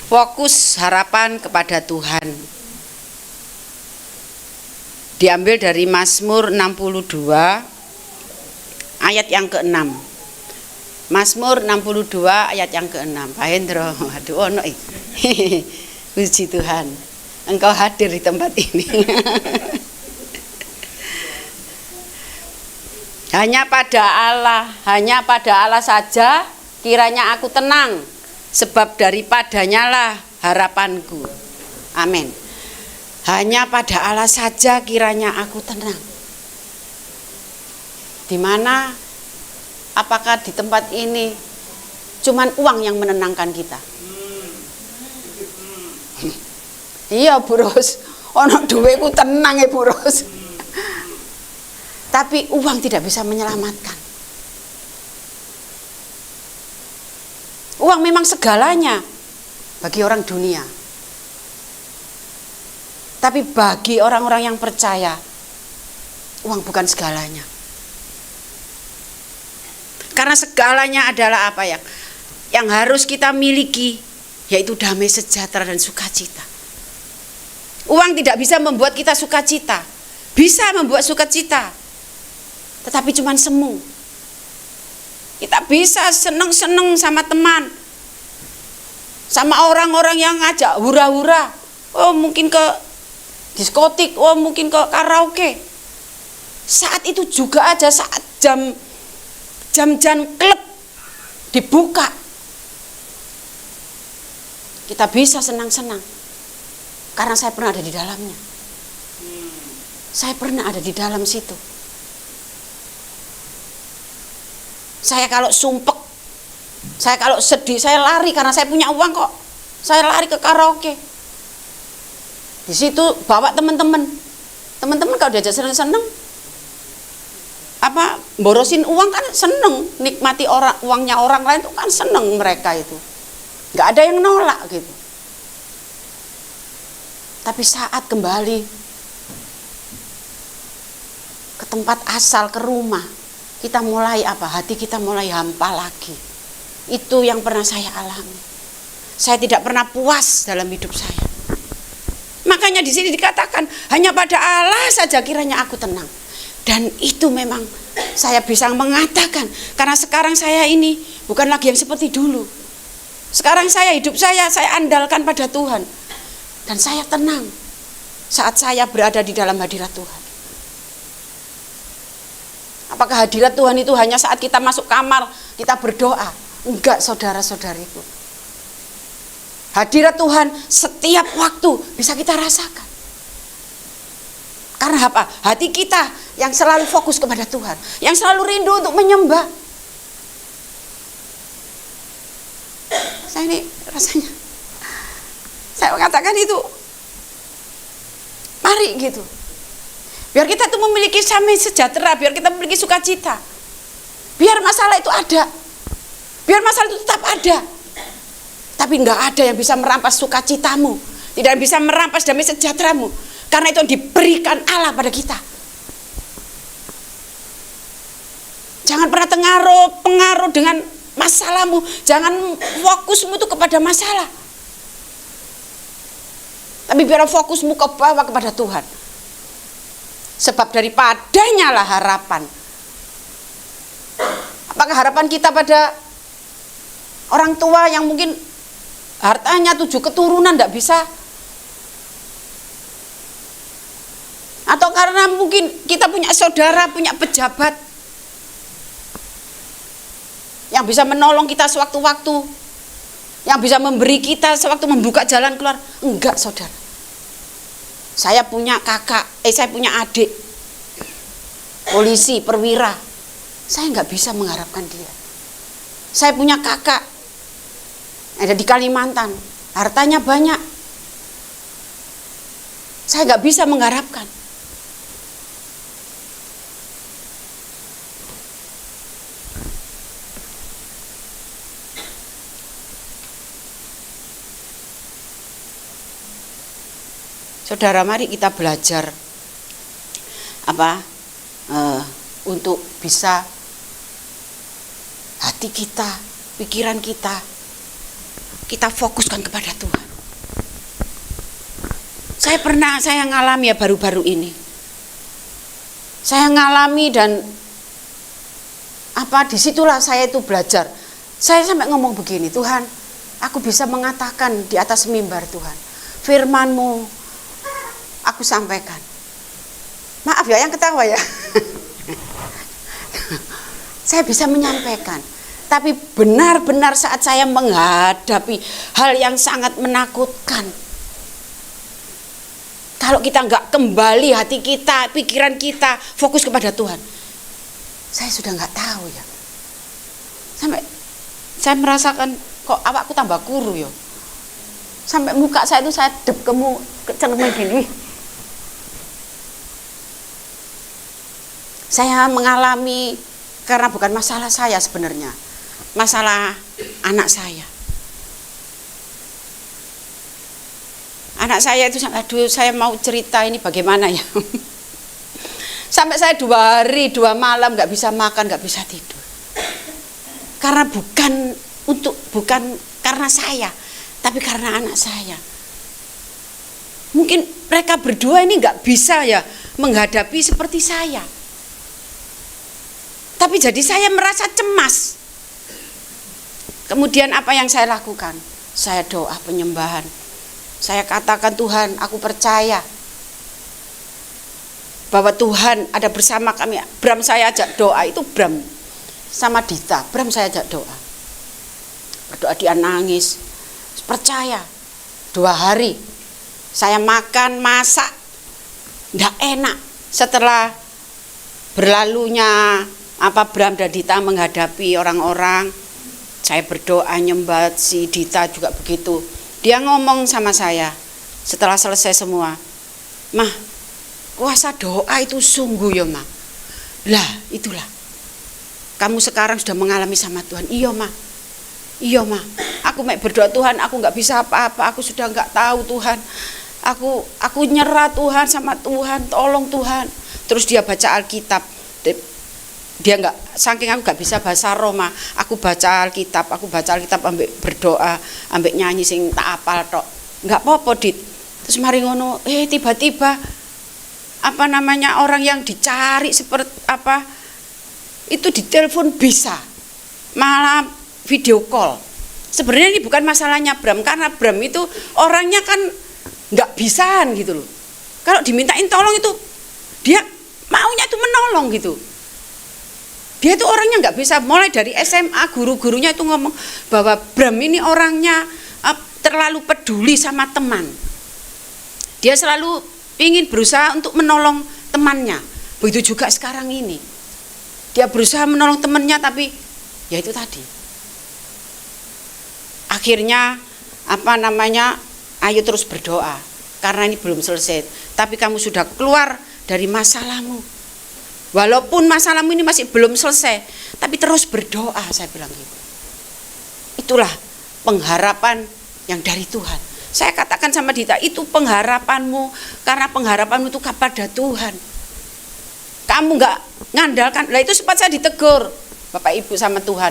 Fokus harapan kepada Tuhan. Diambil dari Mazmur 62 ayat yang ke-6. Mazmur 62 ayat yang ke-6. Pak Hendro, aduh ono puji Tuhan. Engkau hadir di tempat ini. Hanya pada Allah saja kiranya aku tenang, sebab daripadanya lah harapanku. Amin. Hanya pada Allah saja kiranya aku tenang. Di mana? Apakah di tempat ini cuman uang yang menenangkan kita? Iya, Bu Ros. Ono duweku tenang ya, Bu Ros. Tapi uang tidak bisa menyelamatkan. Uang memang segalanya bagi orang dunia. Tapi bagi orang-orang yang percaya, uang bukan segalanya. Karena segalanya adalah apa yang harus kita miliki, yaitu damai sejahtera dan sukacita. Uang tidak bisa membuat kita sukacita. Bisa membuat sukacita, tetapi cuma semu. Kita bisa seneng-seneng sama teman, sama orang-orang yang ngajak hura-hura. Oh mungkin ke diskotik, oh mungkin ke karaoke. Saat itu juga aja saat jam-jam klub dibuka, kita bisa senang-senang. Karena saya pernah ada di dalamnya. Saya pernah ada di dalam situ. Saya kalau sumpek, saya kalau sedih, saya lari karena saya punya uang kok. Saya lari ke karaoke. Di situ bawa teman-teman. Teman-teman kalau diajak seneng-seneng, borosin uang kan seneng, nikmati uangnya orang lain itu kan seneng mereka itu. Nggak ada yang nolak gitu. Tapi saat kembali ke tempat asal, ke rumah, kita mulai hati kita mulai hampa lagi. Itu yang pernah saya alami. Saya tidak pernah puas dalam hidup saya. Makanya di sini dikatakan hanya pada Allah saja kiranya aku tenang. Dan itu memang saya bisa mengatakan, karena sekarang saya ini bukan lagi yang seperti dulu. Sekarang hidup saya andalkan pada Tuhan. Dan saya tenang saat saya berada di dalam hadirat Tuhan. Apakah hadirat Tuhan itu hanya saat kita masuk kamar, kita berdoa? Enggak, saudara-saudariku. Hadirat Tuhan setiap waktu bisa kita rasakan. Karena apa? Hati kita yang selalu fokus kepada Tuhan, yang selalu rindu untuk menyembah. Saya ini rasanya, saya mengatakan itu, mari gitu. Biar kita tuh memiliki damai sejahtera, biar kita memiliki sukacita. Biar masalah itu ada. Biar masalah itu tetap ada. Tapi enggak ada yang bisa merampas sukacitamu, tidak bisa merampas damai sejahteramu. Karena itu diberikan Allah pada kita. Jangan pernah pengaruh dengan masalahmu. Jangan fokusmu itu kepada masalah. Tapi biar fokusmu ke bawah kepada Tuhan. Sebab daripadanya lah harapan. Apakah harapan kita pada orang tua yang mungkin hartanya 7 keturunan tidak bisa? Atau karena mungkin kita punya saudara, punya pejabat yang bisa menolong kita sewaktu-waktu, yang bisa memberi kita sewaktu membuka jalan keluar? Enggak, saudara. Saya punya kakak, saya punya adik polisi, perwira. Saya nggak bisa mengharapkan dia. Saya punya kakak ada di Kalimantan, hartanya banyak. Saya nggak bisa mengharapkan. Saudara, mari kita belajar untuk bisa hati kita, pikiran kita kita fokuskan kepada Tuhan. Saya ngalami ya baru-baru ini. Saya ngalami dan disitulah saya itu belajar. Saya sampai ngomong begini, Tuhan, aku bisa mengatakan di atas mimbar Tuhan, firman-Mu aku sampaikan. Maaf ya yang ketawa ya. Saya bisa menyampaikan. Tapi benar-benar saat saya menghadapi hal yang sangat menakutkan, kalau kita nggak kembali hati kita, pikiran kita fokus kepada Tuhan, saya sudah nggak tahu ya. Sampai saya merasakan kok awakku tambah kuru ya. Sampai muka saya itu saya dep kecelemen gini. Saya mengalami karena bukan masalah saya sebenarnya, masalah anak saya. Anak saya itu, aduh saya mau cerita ini bagaimana ya. Sampai saya 2 hari 2 malam nggak bisa makan, nggak bisa tidur. Karena bukan karena saya, tapi karena anak saya. Mungkin mereka berdua ini nggak bisa ya menghadapi seperti saya. Tapi jadi saya merasa cemas. Kemudian apa yang saya lakukan? Saya doa penyembahan. Saya katakan, Tuhan, aku percaya bahwa Tuhan ada bersama kami. Bram saya ajak doa, itu Bram sama Dita. Bram saya ajak doa. Berdoa dia nangis. Percaya 2 hari saya makan, masak, enggak enak. Setelah berlalunya Bram dan Dita menghadapi orang-orang, saya berdoa nyembah, si Dita juga begitu. Dia ngomong sama saya setelah selesai semua, Mah, kuasa doa itu sungguh ya Mah. Lah itulah, kamu sekarang sudah mengalami sama Tuhan. Iya Mah, aku mau berdoa, Tuhan, aku nggak bisa apa-apa, aku sudah nggak tahu Tuhan. Aku nyerah Tuhan sama Tuhan, tolong Tuhan. Terus dia baca Alkitab. Dia nggak, saking aku nggak bisa bahasa Roma, aku baca Alkitab ambek berdoa, ambek nyanyi sing tak apal tok. Nggak apa-apa Dit. Terus mari ngono, tiba-tiba orang yang dicari seperti itu ditelepon bisa, malah video call. Sebenarnya ini bukan masalahnya Bram, karena Bram itu orangnya kan nggak bisaan gitu loh. Kalau dimintain tolong itu dia maunya itu menolong gitu. Dia itu orangnya nggak bisa. Mulai dari SMA guru-gurunya itu ngomong bahwa Bram ini orangnya terlalu peduli sama teman. Dia selalu ingin berusaha untuk menolong temannya. Begitu juga sekarang ini. Dia berusaha menolong temannya, tapi ya itu tadi. Akhirnya ayo terus berdoa karena ini belum selesai. Tapi kamu sudah keluar dari masalahmu. Walaupun masalahmu ini masih belum selesai, tapi terus berdoa, saya bilang gitu. Itulah pengharapan yang dari Tuhan. Saya katakan sama Dita, itu pengharapanmu, karena pengharapanmu itu kepada Tuhan. Kamu nggak ngandalkan, lah itu sempat saya ditegur, Bapak Ibu sama Tuhan.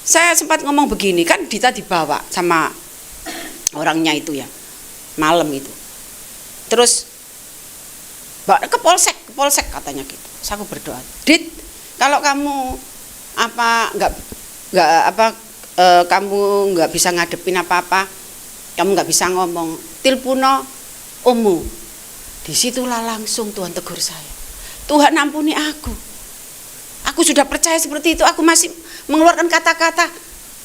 Saya sempat ngomong begini, kan Dita dibawa sama orangnya itu ya, malam itu. Terus bawa ke polsek katanya gitu. Saya berdoa, Dit, kalau kamu kamu nggak bisa ngadepin apa-apa, kamu nggak bisa ngomong, tilpuno omu. Disitulah langsung Tuhan tegur saya. Tuhan ampuni aku. Aku sudah percaya seperti itu, aku masih mengeluarkan kata-kata,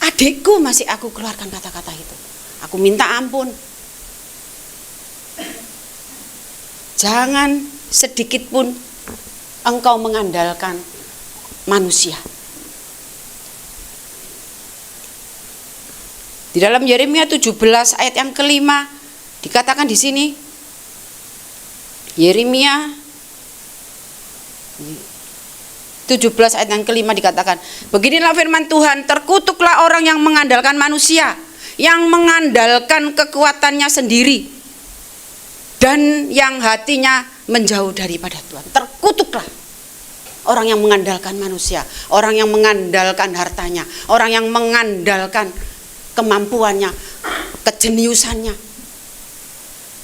adikku masih aku keluarkan kata-kata itu. Aku minta ampun. Jangan sedikit pun engkau mengandalkan manusia. Di dalam Yeremia 17 ayat yang kelima dikatakan di sini, Yeremia 17 ayat yang kelima dikatakan, beginilah firman Tuhan, terkutuklah orang yang mengandalkan manusia, yang mengandalkan kekuatannya sendiri, dan yang hatinya menjauh daripada Tuhan. Terkutuklah orang yang mengandalkan manusia, orang yang mengandalkan hartanya, orang yang mengandalkan kemampuannya, kejeniusannya.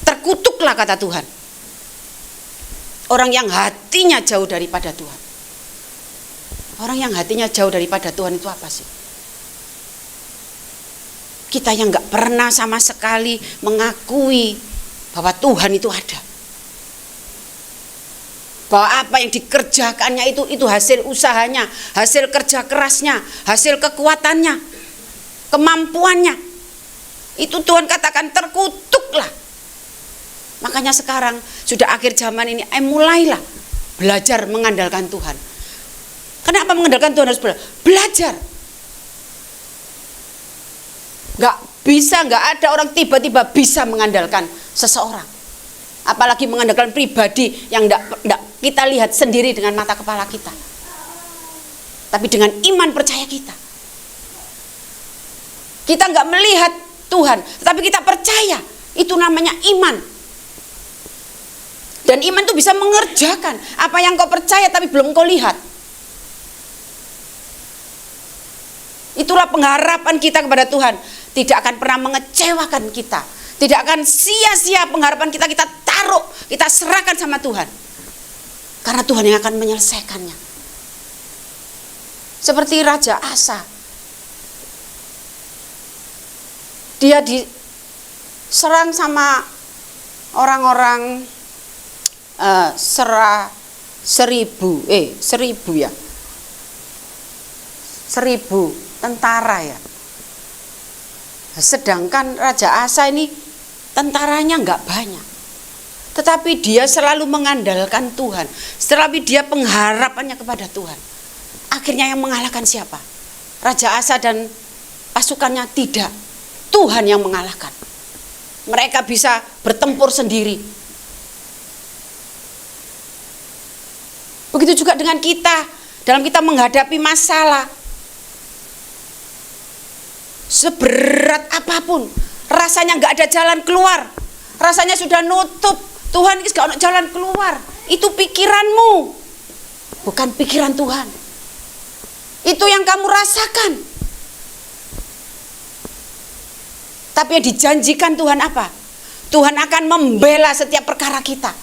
Terkutuklah kata Tuhan. Orang yang hatinya jauh daripada Tuhan. Orang yang hatinya jauh daripada Tuhan itu apa sih? Kita yang gak pernah sama sekali mengakui bahwa Tuhan itu ada. Bahwa apa yang dikerjakannya itu hasil usahanya, hasil kerja kerasnya, hasil kekuatannya, kemampuannya. Itu Tuhan katakan terkutuklah. Makanya sekarang sudah akhir zaman ini, mulailah belajar mengandalkan Tuhan. Kenapa mengandalkan Tuhan harus belajar? Gak ada orang tiba-tiba bisa mengandalkan seseorang. Apalagi mengandalkan pribadi yang tidak kita lihat sendiri dengan mata kepala kita. Tapi dengan iman percaya kita. Kita gak melihat Tuhan, tetapi kita percaya. Itu namanya iman. Dan iman itu bisa mengerjakan apa yang kau percaya tapi belum kau lihat. Itulah pengharapan kita kepada Tuhan. Tidak akan pernah mengecewakan kita. Tidak akan sia-sia pengharapan kita taruh, kita serahkan sama Tuhan. Karena Tuhan yang akan menyelesaikannya. Seperti Raja Asa. Dia diserang sama orang-orang seribu tentara ya. Sedangkan Raja Asa ini tentaranya nggak banyak, tetapi dia selalu mengandalkan Tuhan, tetapi dia pengharapannya kepada Tuhan. Akhirnya yang mengalahkan siapa? Raja Asa dan pasukannya tidak, Tuhan yang mengalahkan. Mereka bisa bertempur sendiri. Begitu juga dengan kita, dalam kita menghadapi masalah. Seberat apapun, rasanya nggak ada jalan keluar, rasanya sudah nutup, Tuhan ini nggak ada jalan keluar. Itu pikiranmu, bukan pikiran Tuhan. Itu yang kamu rasakan. Tapi yang dijanjikan Tuhan apa? Tuhan akan membela setiap perkara kita.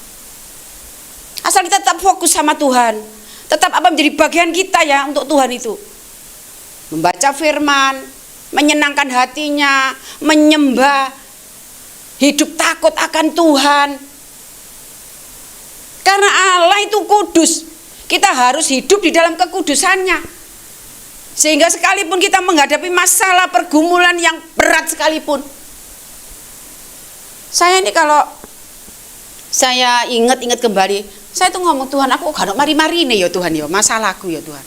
Asal kita tetap fokus sama Tuhan, tetap apa menjadi bagian kita ya untuk Tuhan itu. Membaca firman, menyenangkan hatinya, menyembah, hidup takut akan Tuhan. Karena Allah itu kudus, kita harus hidup di dalam kekudusannya. Sehingga sekalipun kita menghadapi masalah pergumulan yang berat sekalipun. Saya ini kalau saya ingat kembali, saya tuh ngomong, Tuhan aku gak mari-mari nih ya Tuhan ya, masalahku ya Tuhan.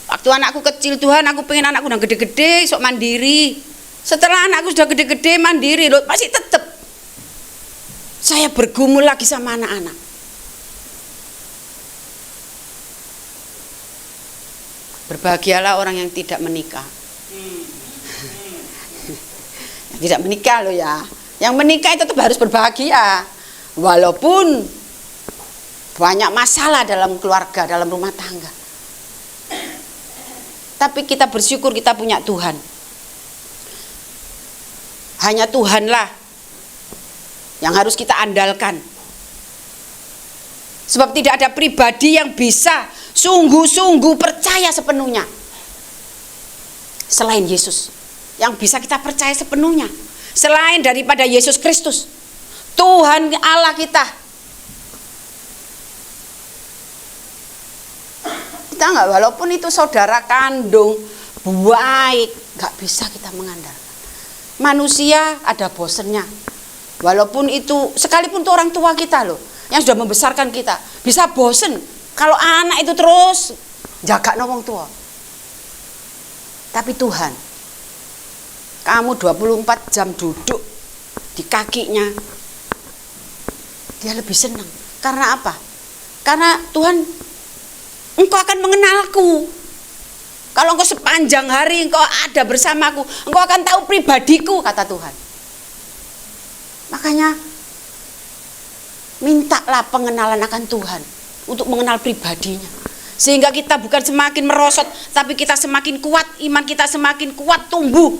Waktu anakku kecil Tuhan, aku pengen anakku udah gede-gede, sok mandiri. Setelah anakku sudah gede-gede mandiri, loh masih tetap saya bergumul lagi sama anak-anak. Berbahagialah orang yang tidak menikah. Tidak menikah loh ya. Yang menikah itu tetap harus berbahagia. Walaupun banyak masalah dalam keluarga, dalam rumah tangga. Tapi kita bersyukur kita punya Tuhan. Hanya Tuhanlah yang harus kita andalkan. Sebab tidak ada pribadi yang bisa sungguh-sungguh percaya sepenuhnya selain Yesus. Yang bisa kita percaya sepenuhnya selain daripada Yesus Kristus, Tuhan Allah kita. Kita nggak, walaupun itu saudara kandung baik, nggak bisa kita mengandalkan. Manusia ada bosennya. Walaupun itu sekalipun itu orang tua kita loh, yang sudah membesarkan kita, bisa bosen kalau anak itu terus jaga wong tua. Tapi Tuhan, kamu 24 jam duduk di kakinya, dia lebih senang. Karena apa? Karena Tuhan, engkau akan mengenalku. Kalau engkau sepanjang hari engkau ada bersamaku, engkau akan tahu pribadiku, kata Tuhan. Makanya mintalah pengenalan akan Tuhan untuk mengenal pribadinya. Sehingga kita bukan semakin merosot, tapi kita semakin kuat, iman kita semakin kuat tumbuh.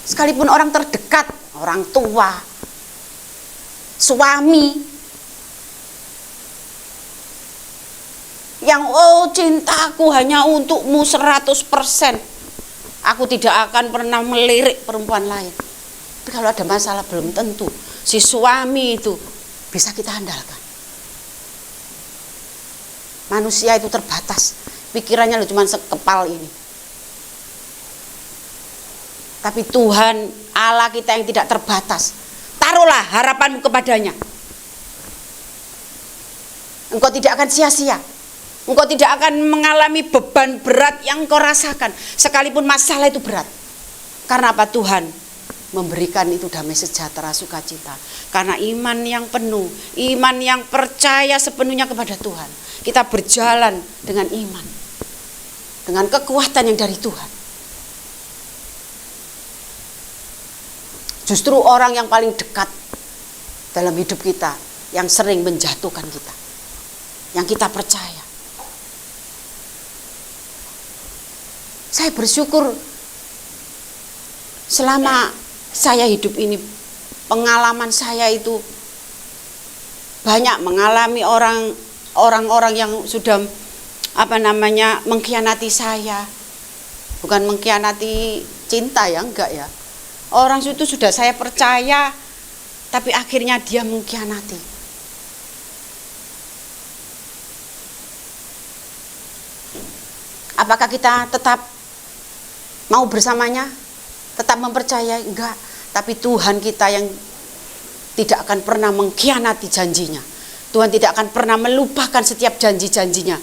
Sekalipun orang terdekat, orang tua, suami, yang cintaku hanya untukmu 100%, aku tidak akan pernah melirik perempuan lain. Tapi kalau ada masalah belum tentu si suami itu bisa kita andalkan. Manusia itu terbatas, pikirannya cuma sekepal ini. Tapi Tuhan Allah kita yang tidak terbatas, taruhlah harapanmu kepadanya. Engkau tidak akan sia-sia. Engkau tidak akan mengalami beban berat yang engkau rasakan, sekalipun masalah itu berat. Karena apa? Tuhan memberikan itu damai sejahtera, sukacita. Karena iman yang penuh, iman yang percaya sepenuhnya kepada Tuhan. Kita berjalan dengan iman, dengan kekuatan yang dari Tuhan. Justru orang yang paling dekat dalam hidup kita, yang sering menjatuhkan kita, yang kita percaya. Saya bersyukur selama saya hidup ini, pengalaman saya itu banyak mengalami orang-orang yang sudah mengkhianati saya. Bukan mengkhianati cinta ya, enggak ya. Orang itu sudah saya percaya, tapi akhirnya dia mengkhianati. Apakah kita tetap mau bersamanya? Tetap mempercayai? Enggak. Tapi Tuhan kita yang tidak akan pernah mengkhianati janjinya. Tuhan tidak akan pernah melupakan setiap janji-janjinya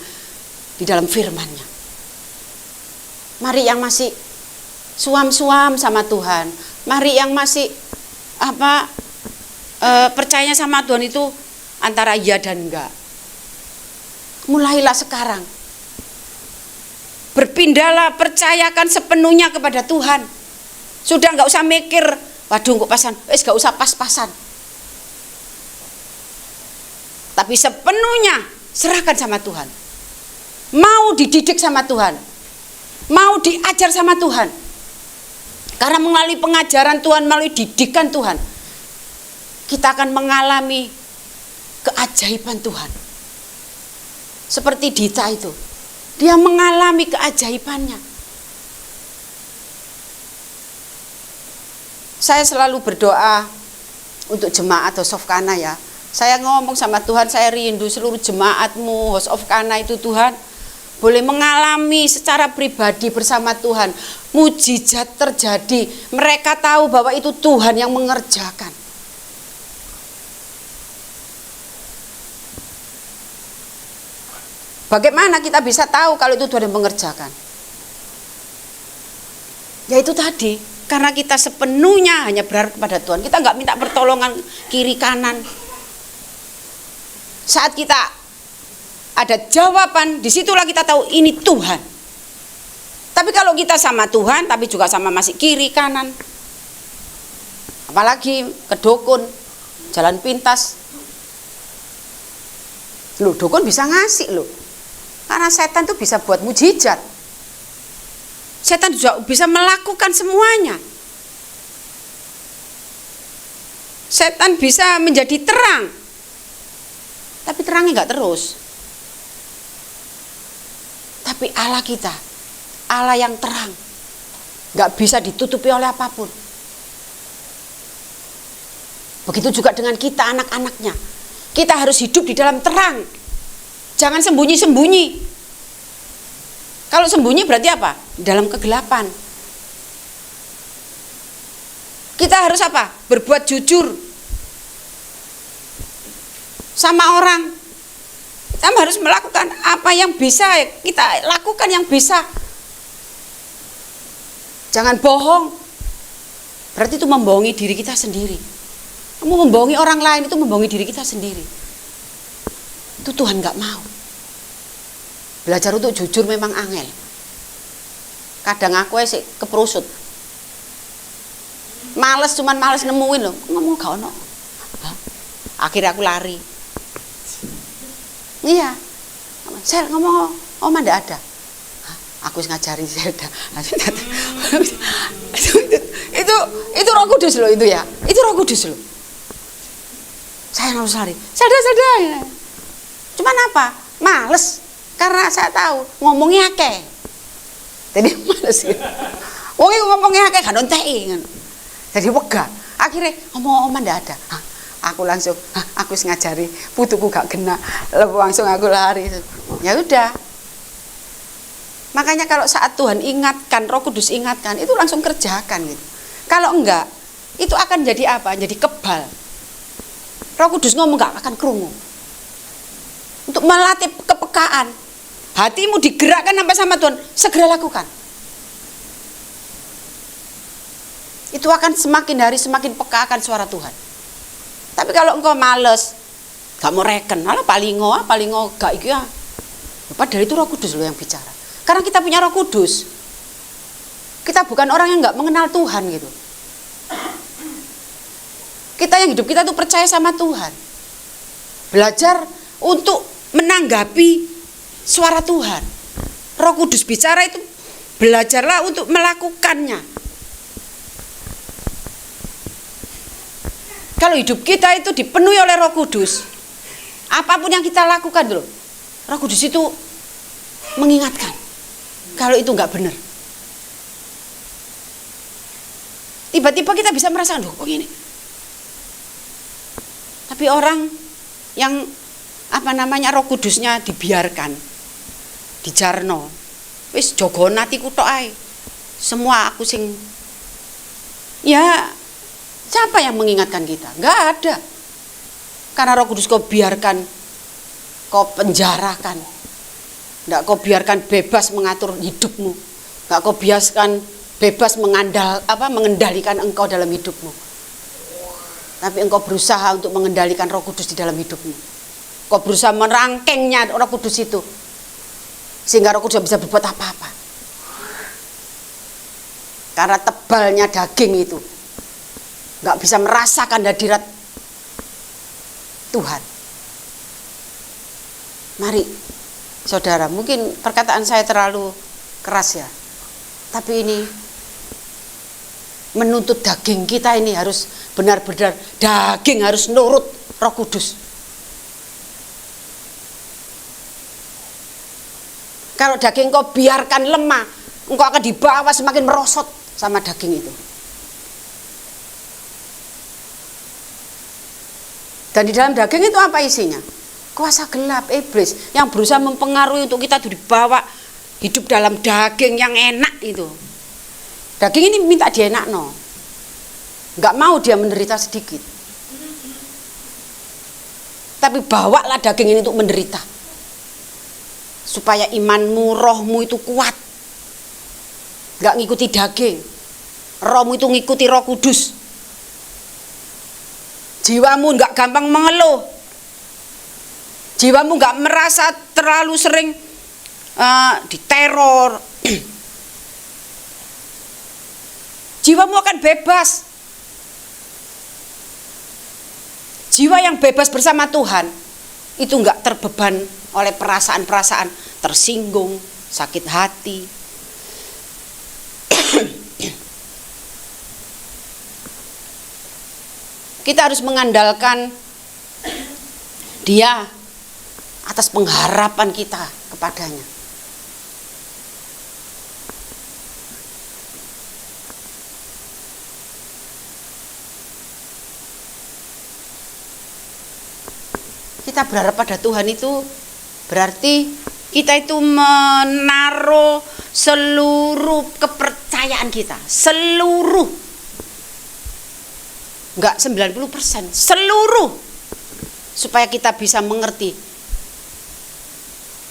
di dalam firman-Nya. Mari yang masih suam-suam sama Tuhan, mari yang masih percayanya sama Tuhan itu antara iya dan enggak. Mulailah sekarang. Berpindahlah, percayakan sepenuhnya kepada Tuhan. Sudah enggak usah mikir, waduh kok pasan, enggak usah pas-pasan. Tapi sepenuhnya serahkan sama Tuhan. Mau dididik sama Tuhan, mau diajar sama Tuhan. Karena melalui pengajaran Tuhan, melalui didikan Tuhan, kita akan mengalami keajaiban Tuhan. Seperti Dita itu, dia mengalami keajaibannya. Saya selalu berdoa untuk jemaat House of Kana ya. Saya ngomong sama Tuhan, saya rindu seluruh jemaatmu House of Kana itu Tuhan boleh mengalami secara pribadi bersama Tuhan. Mujizat terjadi. Mereka tahu bahwa itu Tuhan yang mengerjakan. Bagaimana kita bisa tahu kalau itu Tuhan yang mengerjakan? Ya itu tadi, karena kita sepenuhnya hanya berharap kepada Tuhan. Kita nggak minta pertolongan kiri kanan. Saat kita ada jawaban, disitulah kita tahu ini Tuhan. Tapi kalau kita sama Tuhan, tapi juga sama masih kiri kanan, apalagi ke dukun, jalan pintas, loh dukun bisa ngasih loh, karena setan tuh bisa buat mujizat. Setan juga bisa melakukan semuanya. Setan bisa menjadi terang, tapi terangnya nggak terus. Tapi Allah kita, Allah yang terang, gak bisa ditutupi oleh apapun. Begitu juga dengan kita, anak-anaknya. Kita harus hidup di dalam terang. Jangan sembunyi-sembunyi. Kalau sembunyi berarti apa? Dalam kegelapan. Kita harus apa? Berbuat jujur sama orang. Kita harus melakukan apa yang bisa kita lakukan, yang bisa. Jangan bohong. Berarti itu membohongi diri kita sendiri. Kamu membohongi orang lain itu membohongi diri kita sendiri. Itu Tuhan gak mau. Belajar untuk jujur memang angel. Kadang aku sih keprusut. cuman males nemuin loh, ngomong gak ono. Akhirnya aku lari. Iya, Sel ngomong, Oma ndak ada. Aku ngajari Zelda. Itu Roh Kudus loh itu ya. Itu Roh Kudus loh. Saya harus lari. Zelda. Cuman apa? Males. Karena saya tahu ngomongnya akeh. Jadi males gitu. Wong iku ngomongnya akeh gak nontek. Jadi wegah. Akhirnya ngomong Oma ndak ada. Aku langsung, aku ngajari putuku gak kena, langsung aku lari. Ya udah. Makanya kalau saat Tuhan ingatkan, Roh Kudus ingatkan, itu langsung kerjakan gitu. Kalau enggak, itu akan jadi apa? Jadi kebal. Roh Kudus ngomong gak akan krungu. Untuk melatih kepekaan, hatimu digerakkan sampai sama Tuhan, segera lakukan. Itu akan semakin hari semakin peka akan suara Tuhan. Tapi kalau engkau males, gak mau reken, alah palingo gak iki ya. Padahal itu Roh Kudus loh yang bicara. Karena kita punya Roh Kudus. Kita bukan orang yang gak mengenal Tuhan gitu. Kita yang hidup kita tuh percaya sama Tuhan. Belajar untuk menanggapi suara Tuhan. Roh Kudus bicara itu belajarlah untuk melakukannya. Kalau hidup kita itu dipenuhi oleh Roh Kudus, apapun yang kita lakukan dulu, Roh Kudus itu mengingatkan kalau itu nggak benar. Tiba-tiba kita bisa merasakan, loh, kok gini. Tapi orang yang Roh Kudusnya dibiarkan, dijarno, wis jogo natiku tok ae. Semua aku sing ya. Siapa yang mengingatkan kita? Enggak ada. Karena Roh Kudus kau biarkan, kau penjarakan. Enggak kau biarkan bebas mengatur hidupmu. Enggak kau biarkan bebas mengendalikan engkau dalam hidupmu. Tapi engkau berusaha untuk mengendalikan Roh Kudus di dalam hidupmu. Kau berusaha merangkengnya Roh Kudus itu. Sehingga Roh Kudus bisa berbuat apa-apa. Karena tebalnya daging itu nggak bisa merasakan hadirat Tuhan. Mari saudara, mungkin perkataan saya terlalu keras ya, tapi ini menuntut daging kita ini harus benar-benar daging harus nurut Roh Kudus. Kalau daging kau biarkan lemah, engkau akan dibawa semakin merosot sama daging itu. Dan di dalam daging itu apa isinya? Kuasa gelap, iblis yang berusaha mempengaruhi untuk kita dibawa hidup dalam daging yang enak itu. Daging ini minta dienakno. Enggak mau dia menderita sedikit. Tapi bawalah daging ini untuk menderita. Supaya imanmu, rohmu itu kuat. Enggak ngikuti daging. Rohmu itu ngikuti Roh Kudus. Jiwamu enggak gampang mengeluh. Jiwamu enggak merasa terlalu sering diteror. Jiwamu akan bebas. Jiwa yang bebas bersama Tuhan itu enggak terbeban oleh perasaan-perasaan tersinggung, sakit hati. Kita harus mengandalkan Dia atas pengharapan kita kepadanya. Kita berharap pada Tuhan itu berarti kita itu menaruh seluruh kepercayaan kita, seluruh. Enggak 90%, seluruh, supaya kita bisa mengerti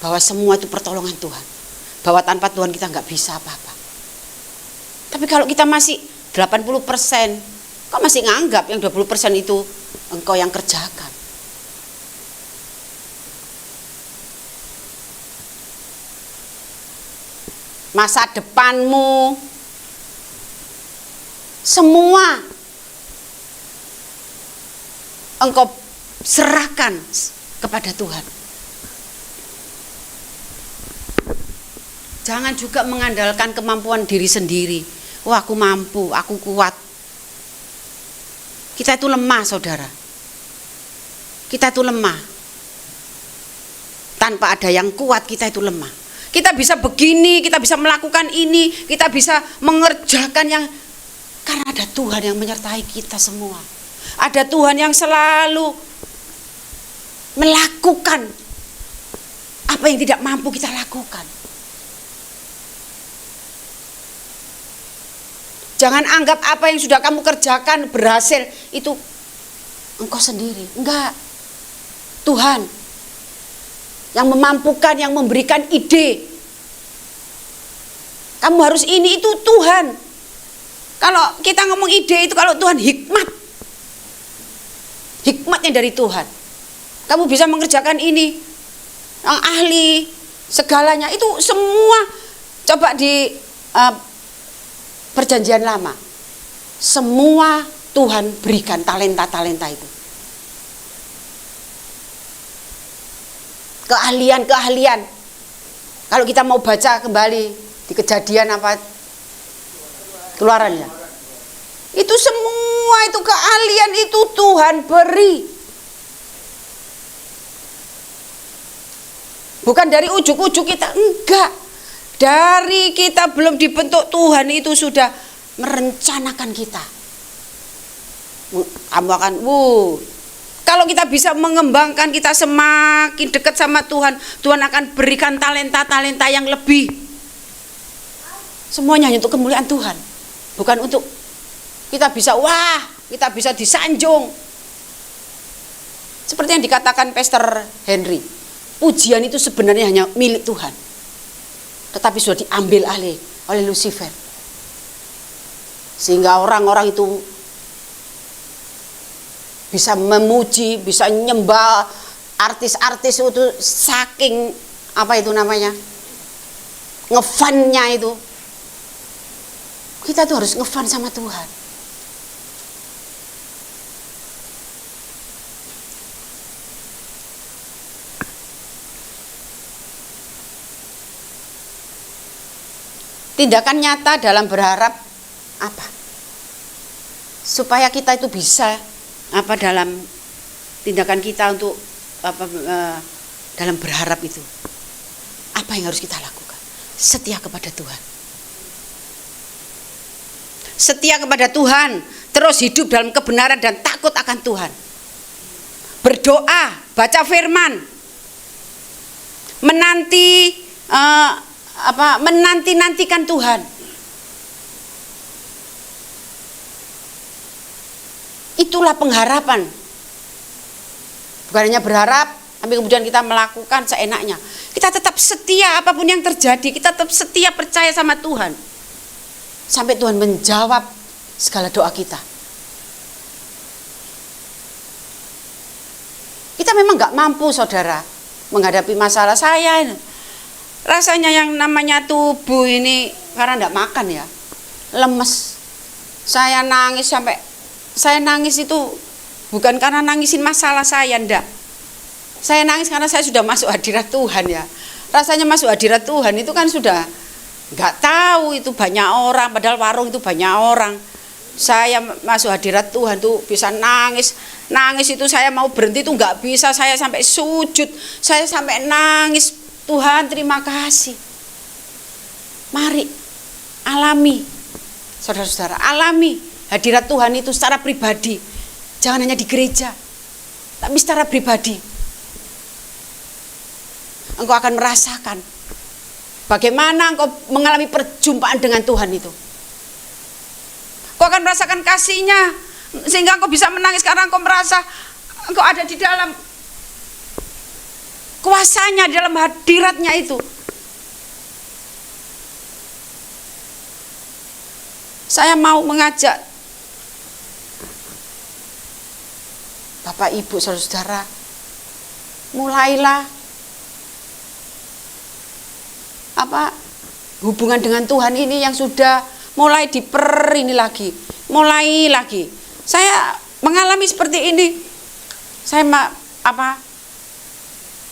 bahwa semua itu pertolongan Tuhan, bahwa tanpa Tuhan kita enggak bisa apa-apa. Tapi kalau kita masih 80%, kok masih nganggap yang 20% itu engkau yang kerjakan? Masa depanmu, semua engkau serahkan kepada Tuhan. Jangan juga mengandalkan kemampuan diri sendiri. Wah, aku mampu, aku kuat. Kita itu lemah, saudara. Kita itu lemah. Tanpa ada yang kuat, kita itu lemah. Kita bisa begini, kita bisa melakukan ini, kita bisa mengerjakan yang, karena ada Tuhan yang menyertai kita semua. Ada Tuhan yang selalu melakukan apa yang tidak mampu kita lakukan. Jangan anggap apa yang sudah kamu kerjakan berhasil itu engkau sendiri. Enggak. Tuhan yang memampukan, yang memberikan ide. Kamu harus ini, itu Tuhan. Kalau kita ngomong ide itu, kalau Tuhan hikmat. Hikmatnya dari Tuhan. Kamu bisa mengerjakan ini. Yang ahli segalanya itu semua. Coba di Perjanjian Lama, semua Tuhan berikan talenta-talenta itu. Keahlian-keahlian. Kalau kita mau baca kembali di Kejadian apa? Keluaran ya. Itu semua itu keahlian itu Tuhan beri. Bukan dari ujuk-ujuk kita, enggak. Dari kita belum dibentuk, Tuhan itu sudah merencanakan kita. Kamu akan, kalau kita bisa mengembangkan, kita semakin dekat sama Tuhan, Tuhan akan berikan talenta-talenta yang lebih. Semuanya hanya untuk kemuliaan Tuhan. Bukan untuk kita bisa, kita bisa disanjung. Seperti yang dikatakan Pastor Henry, pujian itu sebenarnya hanya milik Tuhan. Tetapi sudah diambil alih oleh Lucifer. Sehingga orang-orang itu bisa memuji, bisa nyembah artis-artis itu saking apa itu namanya? Ngefan-nya itu. Kita tuh harus ngefan sama Tuhan. Tindakan nyata dalam berharap apa? Supaya kita itu bisa apa dalam tindakan kita untuk apa dalam berharap itu. Apa yang harus kita lakukan? Setia kepada Tuhan. Setia kepada Tuhan, terus hidup dalam kebenaran dan takut akan Tuhan. Berdoa, baca firman. Menanti-nantikan Tuhan. Itulah pengharapan. Bukan hanya berharap, tapi kemudian kita melakukan seenaknya. Kita tetap setia apapun yang terjadi, kita tetap setia percaya sama Tuhan. Sampai Tuhan menjawab segala doa kita. Kita memang gak mampu, saudara, menghadapi masalah saya ini. Rasanya yang namanya tubuh ini karena enggak makan ya, lemes. Saya nangis itu bukan karena nangisin masalah saya, enggak. Saya nangis karena saya sudah masuk hadirat Tuhan ya. Rasanya masuk hadirat Tuhan itu kan sudah enggak tahu itu banyak orang, padahal warung itu banyak orang. Saya masuk hadirat Tuhan tuh bisa nangis. Nangis itu saya mau berhenti itu enggak bisa, saya sampai sujud, saya sampai nangis. Tuhan terima kasih. Mari alami, saudara-saudara, alami hadirat Tuhan itu secara pribadi. Jangan hanya di gereja, tapi secara pribadi. Engkau akan merasakan bagaimana engkau mengalami perjumpaan dengan Tuhan itu. Engkau akan merasakan kasih-Nya, sehingga engkau bisa menangis karena engkau merasa engkau ada di dalam kuasanya, dalam hadiratnya itu. Saya mau mengajak Bapak Ibu saudara-saudara, mulailah hubungan dengan Tuhan ini yang sudah mulai mulai lagi. Saya mengalami seperti ini. Saya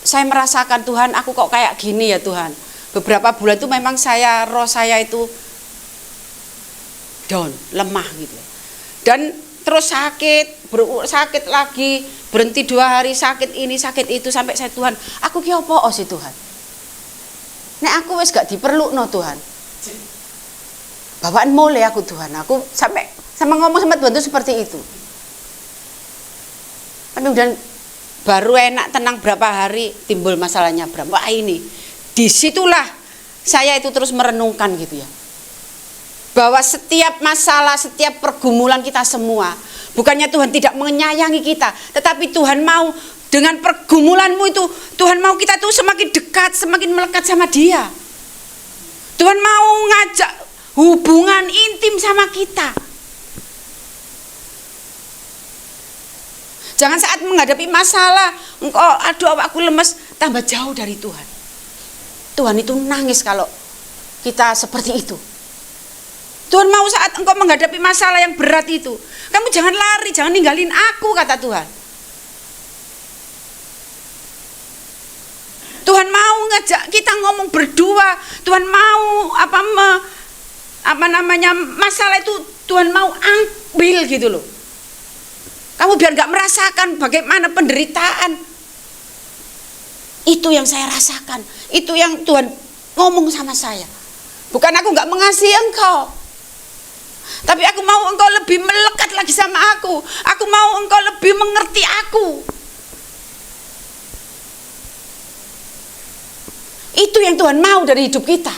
saya merasakan Tuhan, aku kok kayak gini ya Tuhan. Beberapa bulan itu memang roh saya itu down, lemah gitu. Dan terus sakit lagi, berhenti 2 hari, sakit ini, sakit itu, sampai saya, Tuhan, aku ki opo sih Tuhan? Nek aku wis gak diperlukno Tuhan. Bawaan mulai aku Tuhan, aku sampai sama ngomong sama Tuhan itu seperti itu. Kemudian baru enak tenang berapa hari timbul masalahnya Bram. Wah ini, disitulah saya itu terus merenungkan gitu ya. Bahwa setiap masalah, setiap pergumulan kita semua, bukannya Tuhan tidak menyayangi kita, tetapi Tuhan mau dengan pergumulanmu itu, Tuhan mau kita tuh semakin dekat, semakin melekat sama Dia. Tuhan mau ngajak hubungan intim sama kita. Jangan saat menghadapi masalah, engkau aduh aku lemes, tambah jauh dari Tuhan. Tuhan itu nangis kalau kita seperti itu. Tuhan mau saat engkau menghadapi masalah yang berat itu, kamu jangan lari, jangan ninggalin aku, kata Tuhan. Tuhan mau ngajak kita ngomong berdua. Tuhan mau masalah itu Tuhan mau ambil gitu loh. Kamu biar gak merasakan bagaimana penderitaan. Itu yang saya rasakan. Itu yang Tuhan ngomong sama saya. Bukan aku gak mengasihi engkau, tapi aku mau engkau lebih melekat lagi sama aku. Aku mau engkau lebih mengerti aku. Itu yang Tuhan mau dari hidup kita.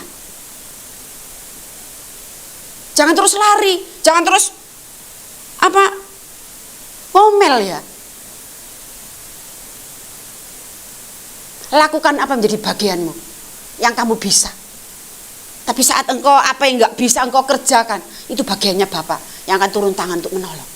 Jangan terus lari, jangan terus ngomel ya. Lakukan apa menjadi bagianmu yang kamu bisa. Tapi saat engkau apa yang nggak bisa engkau kerjakan, itu bagiannya Bapa yang akan turun tangan untuk menolong.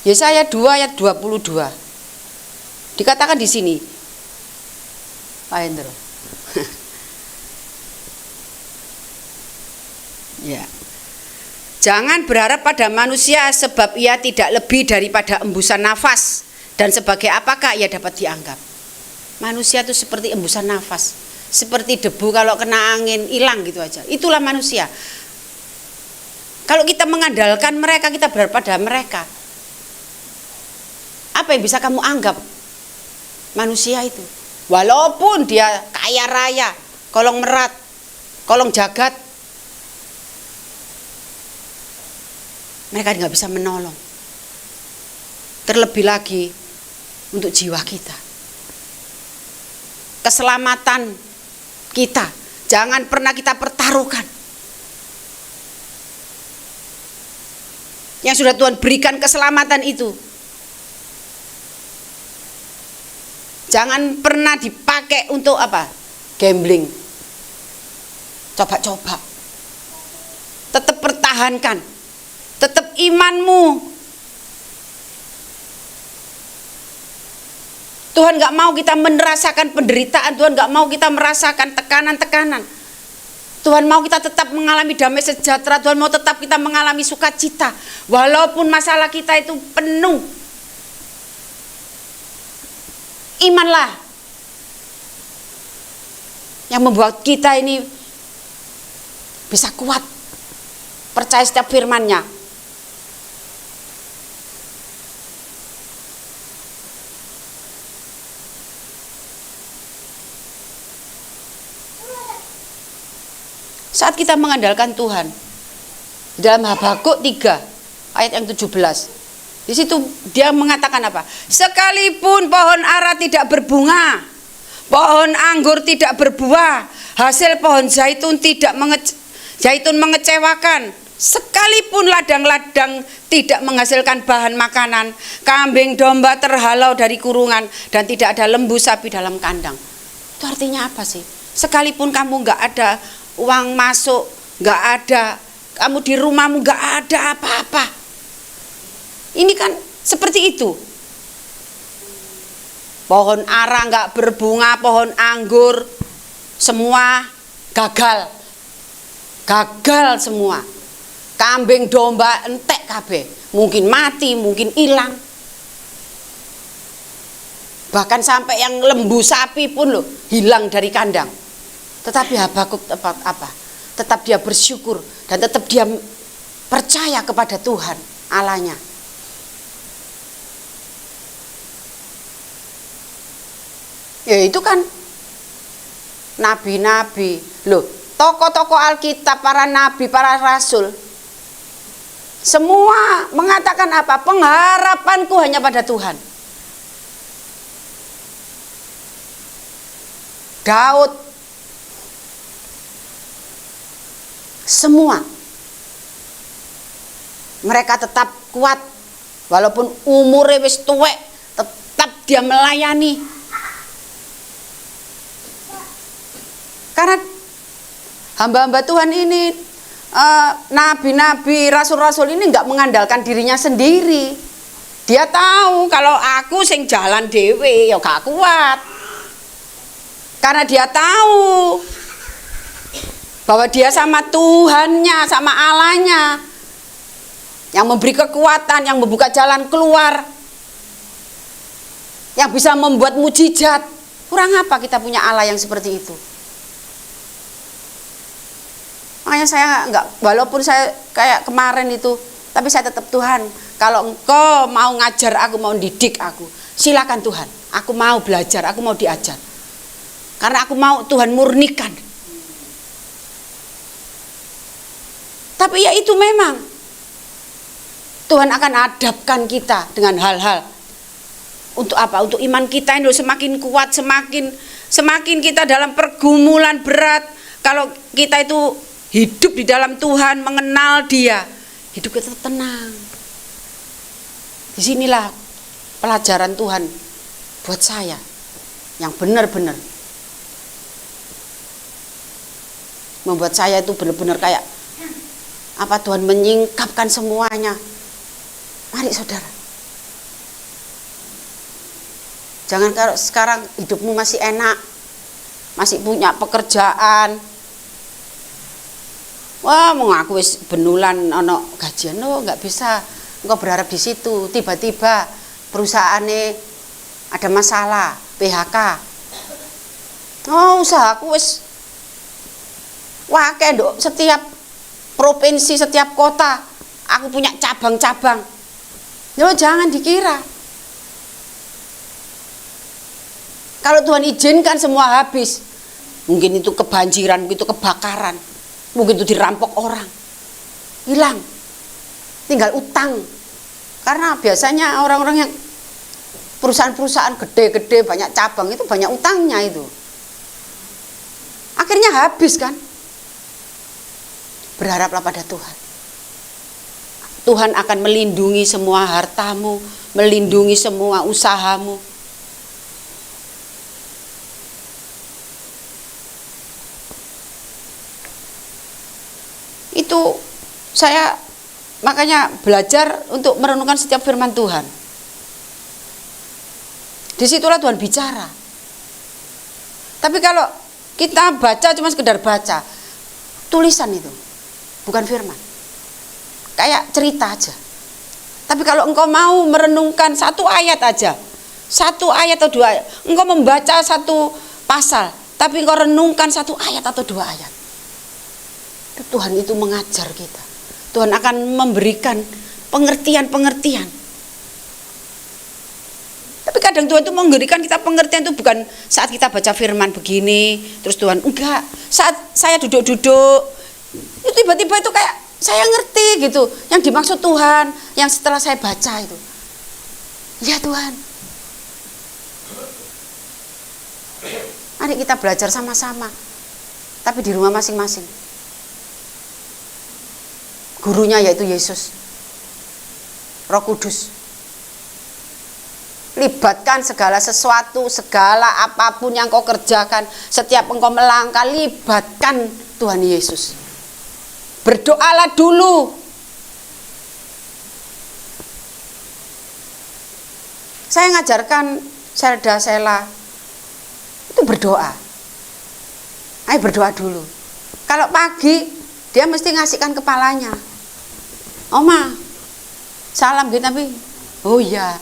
Yesaya 2 ayat 22. Dikatakan di sini. Pak Hendro. Ya. Jangan berharap pada manusia sebab ia tidak lebih daripada embusan nafas, dan sebagai apakah ia dapat dianggap. Manusia itu seperti embusan nafas, seperti debu kalau kena angin hilang gitu aja. Itulah manusia. Kalau kita mengandalkan mereka, kita berharap pada mereka. Apa yang bisa kamu anggap manusia itu? Walaupun dia kaya raya, kolong merat, kolong jagat, mereka nggak bisa menolong. Terlebih lagi untuk jiwa kita, keselamatan kita, jangan pernah kita pertaruhkan. Yang sudah Tuhan berikan keselamatan itu, jangan pernah dipakai untuk gambling, coba-coba. Tetap pertahankan, tetap imanmu. Tuhan gak mau kita merasakan penderitaan, Tuhan gak mau kita merasakan tekanan-tekanan. Tuhan mau kita tetap mengalami damai sejahtera, Tuhan mau tetap kita mengalami sukacita. Walaupun masalah kita itu penuh. Imanlah yang membuat kita ini bisa kuat, percaya setiap firman-Nya. Saat kita mengandalkan Tuhan, di dalam Habakuk 3 ayat yang 17, di situ dia mengatakan apa? Sekalipun pohon ara tidak berbunga, pohon anggur tidak berbuah, hasil pohon zaitun mengecewakan, sekalipun ladang-ladang tidak menghasilkan bahan makanan, kambing domba terhalau dari kurungan, dan tidak ada lembu sapi dalam kandang. Itu artinya apa sih? Sekalipun kamu nggak ada uang masuk nggak ada, kamu di rumahmu nggak ada apa-apa. Ini kan seperti itu. Pohon ara nggak berbunga, pohon anggur semua gagal, semua. Kambing domba entek kabeh, mungkin mati, mungkin hilang. Bahkan sampai yang lembu sapi pun loh hilang dari kandang. Tetapi Habakuk apa? Tetap dia bersyukur dan tetap dia percaya kepada Tuhan Allahnya. Ya itu kan nabi-nabi loh, tokoh-tokoh Alkitab, para nabi, para rasul, semua mengatakan apa? Pengharapanku hanya pada Tuhan. Daud, semua mereka tetap kuat walaupun umurnya wis tuwek, tetap dia melayani. Karena hamba-hamba Tuhan ini, nabi-nabi, rasul-rasul ini nggak mengandalkan dirinya sendiri. Dia tahu kalau aku sing jalan dewe ya gak kuat. Karena dia tahu bahwa dia sama Tuhannya, sama Allahnya yang memberi kekuatan, yang membuka jalan keluar, yang bisa membuat mujizat. Kurang apa kita punya Allah yang seperti itu? Makanya saya enggak, walaupun saya kayak kemarin itu, tapi saya tetap Tuhan. Kalau engkau mau ngajar aku, mau didik aku, silakan Tuhan. Aku mau belajar, aku mau diajar. Karena aku mau Tuhan murnikan. Tapi ya itu memang Tuhan akan hadapkan kita dengan hal-hal. Untuk apa? Untuk iman kita ini semakin kuat, semakin kita dalam pergumulan berat. Kalau kita itu hidup di dalam Tuhan, mengenal Dia, hidup kita tenang. Disinilah pelajaran Tuhan buat saya yang benar-benar membuat saya itu benar-benar kayak apa, Tuhan menyingkapkan semuanya. Mari saudara, jangan kalau sekarang hidupmu masih enak, masih punya pekerjaan, wah mau aku wis benulan ono gajian, no nggak bisa. Engkau berharap di situ, tiba-tiba perusahaannya ada masalah, PHK. Oh usahaku wis wakeh nduk, setiap provinsi, setiap kota aku punya cabang-cabang. Yo jangan dikira kalau Tuhan izinkan semua habis, mungkin itu kebanjiran, mungkin itu kebakaran, mungkin itu dirampok orang, hilang, tinggal utang. Karena biasanya orang-orang yang perusahaan-perusahaan gede-gede banyak cabang itu banyak utangnya itu, akhirnya habis kan. Berharaplah pada Tuhan. Tuhan akan melindungi semua hartamu, melindungi semua usahamu. Itu saya makanya belajar untuk merenungkan setiap firman Tuhan. Disitulah Tuhan bicara. Tapi kalau kita baca cuma sekedar baca, tulisan itu bukan firman, kayak cerita aja. Tapi kalau engkau mau merenungkan satu ayat aja, satu ayat atau dua ayat, engkau membaca satu pasal, tapi engkau renungkan satu ayat atau dua ayat, Tuhan itu mengajar kita. Tuhan akan memberikan pengertian-pengertian. Tapi kadang Tuhan itu memberikan kita pengertian itu bukan saat kita baca firman begini, terus Tuhan, enggak. Saat saya duduk-duduk, itu tiba-tiba itu kayak saya ngerti gitu, yang dimaksud Tuhan, yang setelah saya baca itu. Ya Tuhan. Mari kita belajar sama-sama. Tapi di rumah masing-masing. Gurunya yaitu Yesus, Roh Kudus. Libatkan segala sesuatu, segala apapun yang kau kerjakan. Setiap engkau melangkah, libatkan Tuhan Yesus. Berdoalah dulu. Saya ngajarkan Selda Sela itu berdoa. Ayo berdoa dulu. Kalau pagi dia mesti ngasihkan kepalanya. Oma, salam gitu, tapi oh iya,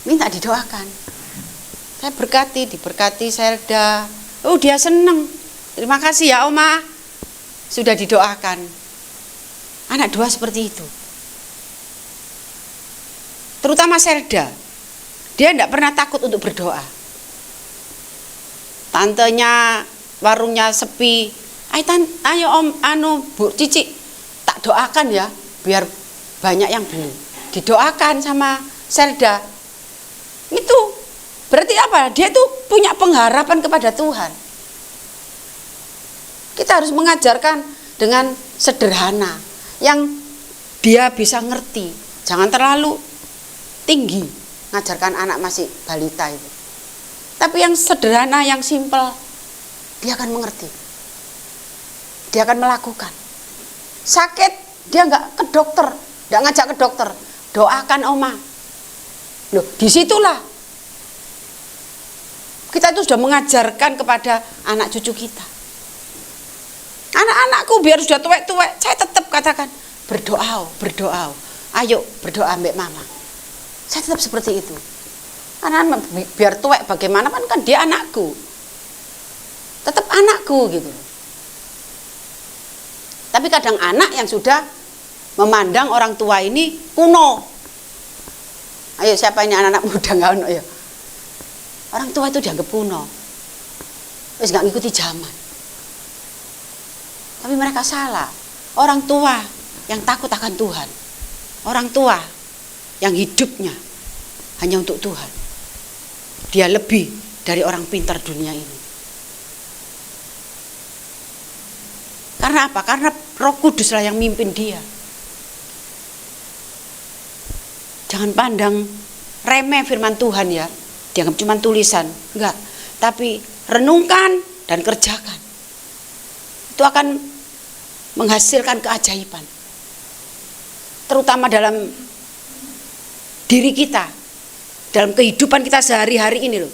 minta didoakan. Saya diberkati Selda. Oh dia seneng. Terima kasih ya Oma, sudah didoakan. Anak dua seperti itu. Terutama Selda. Dia tidak pernah takut untuk berdoa. Tantenya warungnya sepi. Ayo Om, Bu Cici, tak doakan ya, biar banyak yang beli. Didoakan sama Selda. Itu berarti apa? Dia tuh punya pengharapan kepada Tuhan. Kita harus mengajarkan dengan sederhana yang dia bisa ngerti. Jangan terlalu tinggi ngajarkan anak masih balita itu. Tapi yang sederhana, yang simpel, dia akan mengerti. Dia akan melakukan. Sakit, dia nggak ke dokter, nggak ngajak ke dokter. Doakan Oma. Loh, disitulah kita itu sudah mengajarkan kepada anak cucu kita. Anak-anakku biar sudah tuwek-tuwek, saya tetap katakan berdoa. Ayo berdoa mbak mama. Saya tetap seperti itu. Anak-anak biar tuwek bagaimanapun kan dia anakku. Tetap anakku gitu. Tapi kadang anak yang sudah memandang orang tua ini kuno. Ayo siapa ini anak-anak muda nggak ono ya? Orang tua itu dianggap kuno. Wis nggak ngikuti zaman. Tapi mereka salah. Orang tua yang takut akan Tuhan. Orang tua yang hidupnya hanya untuk Tuhan. Dia lebih dari orang pintar dunia ini. Karena apa? Karena Roh Kuduslah yang mimpin dia. Jangan pandang remeh firman Tuhan ya. Dianggap cuma tulisan. Enggak. Tapi renungkan dan kerjakan. Itu akan menghasilkan keajaiban. Terutama dalam diri kita, dalam kehidupan kita sehari-hari ini loh.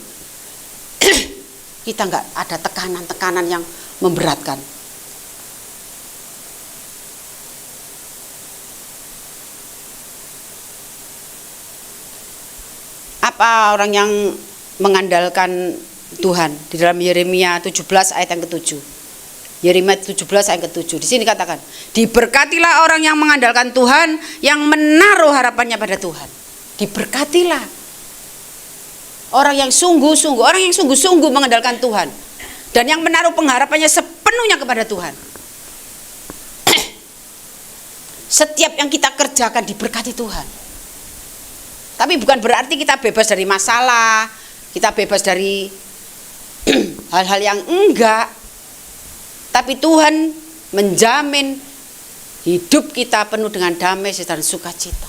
Kita enggak ada tekanan-tekanan yang memberatkan. Apa orang yang mengandalkan Tuhan? Di dalam Yeremia 17 ayat yang ke-7. Yeremia 17 ayat ke-7. Di sini katakan, diberkatilah orang yang mengandalkan Tuhan, yang menaruh harapannya pada Tuhan. Diberkatilah orang yang sungguh-sungguh mengandalkan Tuhan dan yang menaruh pengharapannya sepenuhnya kepada Tuhan. Setiap yang kita kerjakan diberkati Tuhan. Tapi bukan berarti kita bebas dari masalah, kita bebas dari hal-hal yang enggak. Tapi Tuhan menjamin hidup kita penuh dengan damai dan sukacita.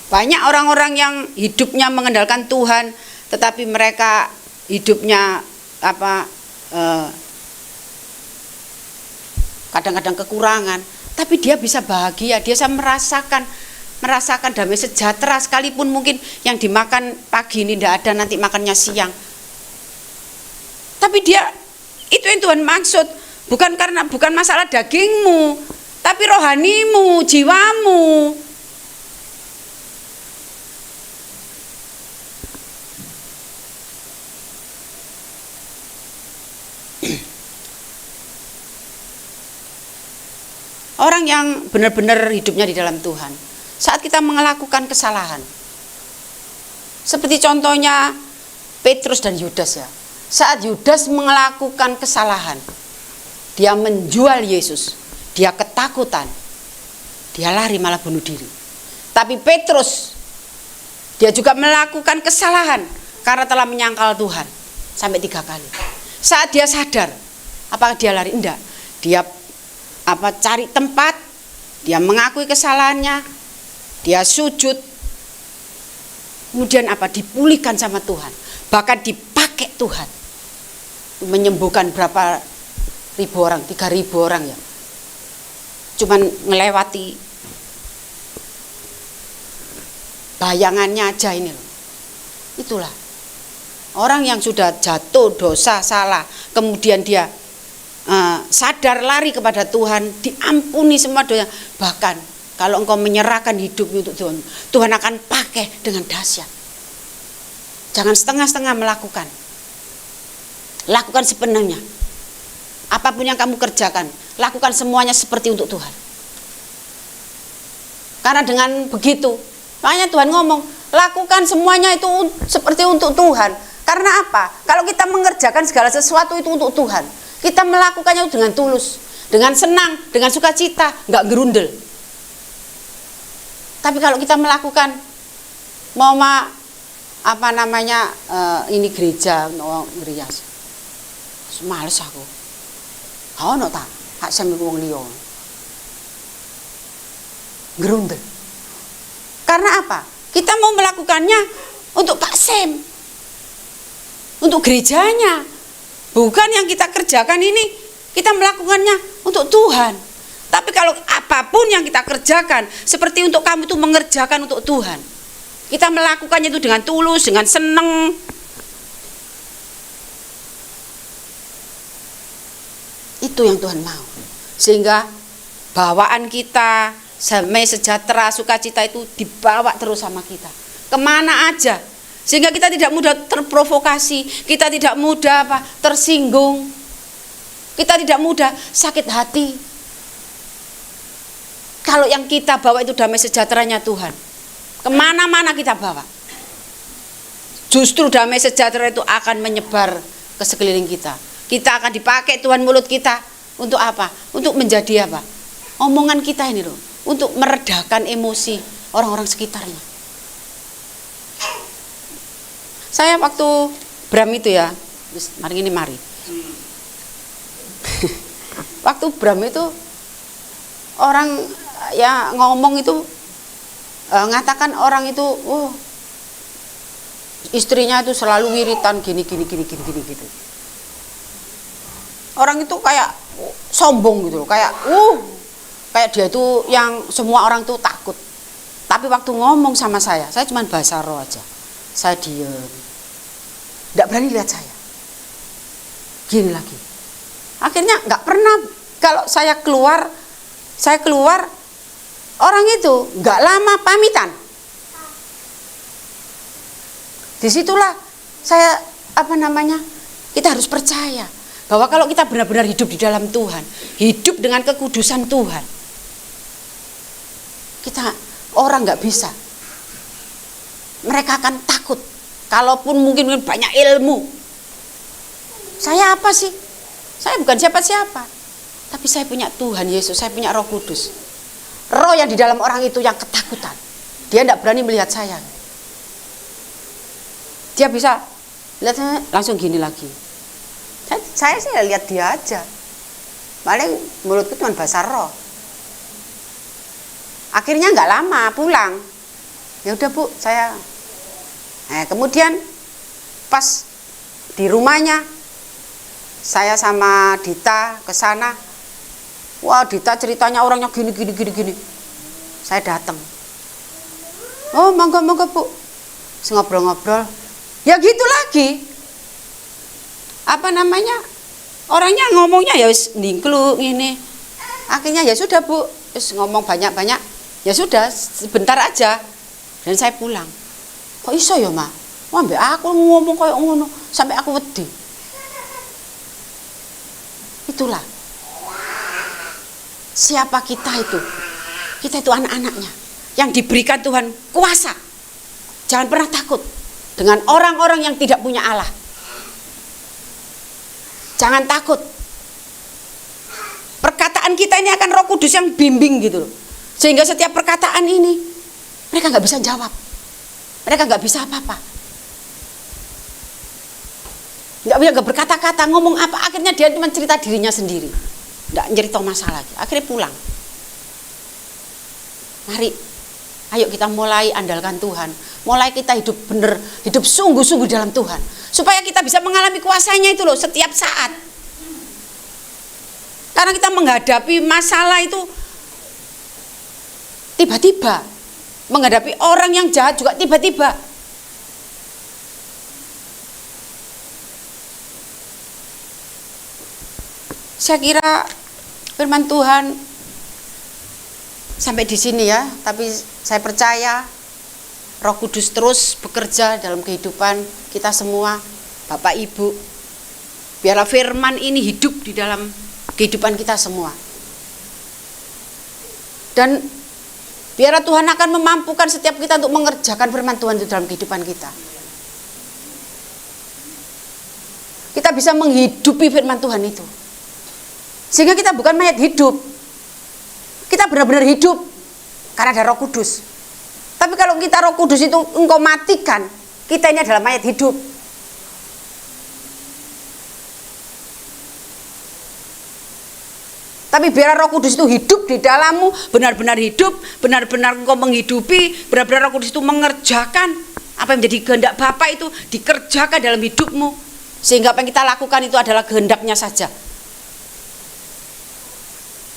Banyak orang-orang yang hidupnya mengandalkan Tuhan, tetapi mereka hidupnya kadang-kadang kekurangan. Tapi dia bisa bahagia, dia bisa merasakan damai sejahtera, sekalipun mungkin yang dimakan pagi ini tidak ada, nanti makannya siang. Tapi dia, itu yang Tuhan maksud, bukan masalah dagingmu, tapi rohanimu, jiwamu. Orang yang benar-benar hidupnya di dalam Tuhan, saat kita melakukan kesalahan, seperti contohnya Petrus dan Yudas ya. Saat Yudas melakukan kesalahan, dia menjual Yesus, dia ketakutan, dia lari malah bunuh diri. Tapi Petrus, dia juga melakukan kesalahan karena telah menyangkal Tuhan sampai 3 kali. Saat dia sadar, apakah dia lari? Enggak. Dia cari tempat, dia mengakui kesalahannya, dia sujud, kemudian dipulihkan sama Tuhan, bahkan dipakai Tuhan menyembuhkan berapa ribu orang, 3.000 orang ya. Cuman ngelewati bayangannya aja ini loh. Itulah orang yang sudah jatuh dosa salah, kemudian dia sadar lari kepada Tuhan, diampuni semua dosa. Bahkan kalau engkau menyerahkan hidup untuk Tuhan, Tuhan akan pakai dengan dahsyat. Jangan setengah-setengah melakukan. Lakukan sepenuhnya. Apapun yang kamu kerjakan, lakukan semuanya seperti untuk Tuhan. Karena dengan begitu, makanya Tuhan ngomong, lakukan semuanya itu seperti untuk Tuhan. Karena apa? Kalau kita mengerjakan segala sesuatu itu untuk Tuhan, kita melakukannya dengan tulus, dengan senang, dengan sukacita, nggak gerundel. Tapi kalau kita melakukan ini gereja, ngerias, males aku. No tak, hak sam wong liya. Gerundel. Karena apa? Kita mau melakukannya untuk Pak Sem, untuk gerejanya. Bukan yang kita kerjakan ini, kita melakukannya untuk Tuhan. Tapi kalau apapun yang kita kerjakan, seperti untuk kamu itu mengerjakan untuk Tuhan. Kita melakukannya itu dengan tulus, dengan senang. Itu yang Tuhan mau. Sehingga bawaan kita, damai sejahtera, sukacita itu dibawa terus sama kita. Kemana aja. Sehingga kita tidak mudah terprovokasi, kita tidak mudah tersinggung, kita tidak mudah sakit hati. Kalau yang kita bawa itu damai sejahteranya Tuhan, kemana-mana kita bawa, justru damai sejahtera itu akan menyebar ke sekeliling kita. Kita akan dipakai Tuhan mulut kita untuk apa? Untuk menjadi apa? Omongan kita ini loh, untuk meredakan emosi orang-orang sekitarnya. Saya waktu Bram itu ya, mari. Waktu Bram itu orang ya ngomong itu ngatakan orang itu, istrinya itu selalu wiritan gini gitu. Orang itu kayak sombong gitu, kayak dia itu yang semua orang tuh takut. Tapi waktu ngomong sama saya cuma bahasa roh aja. Saya diem. Tidak berani lihat saya. Gini lagi. Akhirnya nggak pernah, kalau saya keluar orang itu nggak lama pamitan. Disitulah saya kita harus percaya bahwa kalau kita benar-benar hidup di dalam Tuhan, hidup dengan kekudusan Tuhan, orang nggak bisa. Mereka akan takut. Kalaupun mungkin banyak ilmu. Saya apa sih? Saya bukan siapa-siapa. Tapi saya punya Tuhan Yesus, saya punya Roh Kudus. Roh yang di dalam orang itu yang ketakutan. Dia tidak berani melihat saya. Dia bisa lihat saya langsung gini lagi. Saya sih lihat dia aja. Paling mulutku cuma bahasa roh. Akhirnya nggak lama pulang. Ya udah Bu, saya. Kemudian pas di rumahnya, saya sama Dita ke sana. Wah, Dita ceritanya orangnya gini. Saya datang. Oh, monggo Bu. Ngobrol-ngobrol. Ya gitu lagi. Orangnya ngomongnya ya wis ndingkluk ngene. Akhirnya ya sudah Bu, wis ngomong banyak-banyak. Ya sudah, sebentar aja. Dan saya pulang. Kok iso ya, Ma? Wah, mbak aku ngomong kayak ngono sampai aku wedi. Itulah. Siapa kita itu? Kita itu anak-anaknya yang diberikan Tuhan kuasa. Jangan pernah takut dengan orang-orang yang tidak punya Allah. Jangan takut. Perkataan kita ini akan Roh Kudus yang bimbing gitu loh. Sehingga setiap perkataan ini mereka nggak bisa jawab. Mereka nggak bisa apa-apa. Nggak berkata-kata, ngomong apa. Akhirnya dia cuma cerita dirinya sendiri. Nggak cerita masalah lagi. Akhirnya pulang. Mari, ayo kita mulai andalkan Tuhan. Mulai kita hidup benar, hidup sungguh-sungguh dalam Tuhan. Supaya kita bisa mengalami kuasanya itu loh setiap saat. Karena kita menghadapi masalah itu tiba-tiba, menghadapi orang yang jahat juga tiba-tiba. Saya kira firman Tuhan sampai di sini ya, tapi saya percaya Roh Kudus terus bekerja dalam kehidupan kita semua, Bapak Ibu. Biarlah firman ini hidup di dalam kehidupan kita semua. Dan biarlah Tuhan akan memampukan setiap kita untuk mengerjakan firman Tuhan itu dalam kehidupan kita. Kita bisa menghidupi firman Tuhan itu. Sehingga kita bukan mayat hidup. Kita benar-benar hidup karena ada Roh Kudus. Tapi kalau kita Roh Kudus itu engkau matikan, kita ini adalah mayat hidup. Tapi biar Roh Kudus itu hidup di dalammu, benar-benar hidup, benar-benar engkau menghidupi, benar-benar Roh Kudus itu mengerjakan apa yang menjadi kehendak Bapa itu dikerjakan dalam hidupmu. Sehingga apa yang kita lakukan itu adalah kehendaknya saja.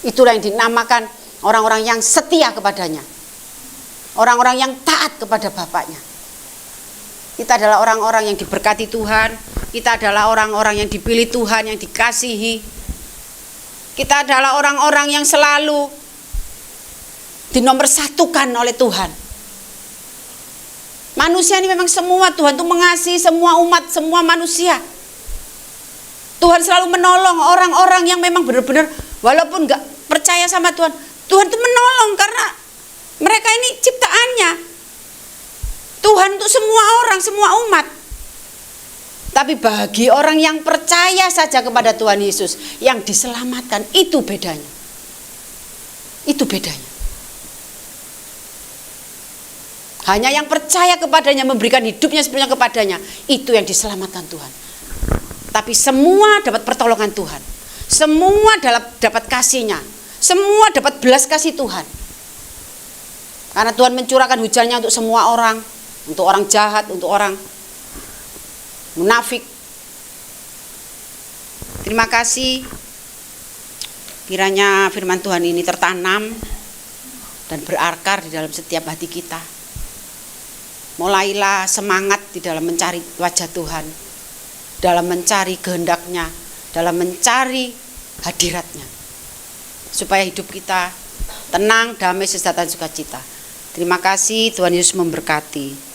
Itulah yang dinamakan orang-orang yang setia kepadanya. Orang-orang yang taat kepada Bapaknya. Kita adalah orang-orang yang diberkati Tuhan. Kita adalah orang-orang yang dipilih Tuhan, yang dikasihi. Kita adalah orang-orang yang selalu dinomorsatukan oleh Tuhan. Manusia ini memang semua Tuhan tuh mengasihi semua umat, semua manusia. Tuhan selalu menolong orang-orang yang memang benar-benar walaupun gak percaya sama Tuhan, Tuhan tuh menolong karena mereka ini ciptaannya. Tuhan untuk semua orang, semua umat. Tapi bagi orang yang percaya saja kepada Tuhan Yesus, yang diselamatkan, itu bedanya. Itu bedanya. Hanya yang percaya kepadanya, memberikan hidupnya sepenuhnya kepadanya, itu yang diselamatkan Tuhan. Tapi semua dapat pertolongan Tuhan. Semua dapat kasih-Nya. Semua dapat belas kasih Tuhan. Karena Tuhan mencurahkan hujannya untuk semua orang. Untuk orang jahat, untuk orang munafik. Terima kasih. Kiranya firman Tuhan ini tertanam dan berakar di dalam setiap hati kita. Mulailah semangat di dalam mencari wajah Tuhan, dalam mencari kehendak-Nya, dalam mencari hadirat-Nya, supaya hidup kita tenang, damai, sejahtera, sukacita. Terima kasih, Tuhan Yesus memberkati.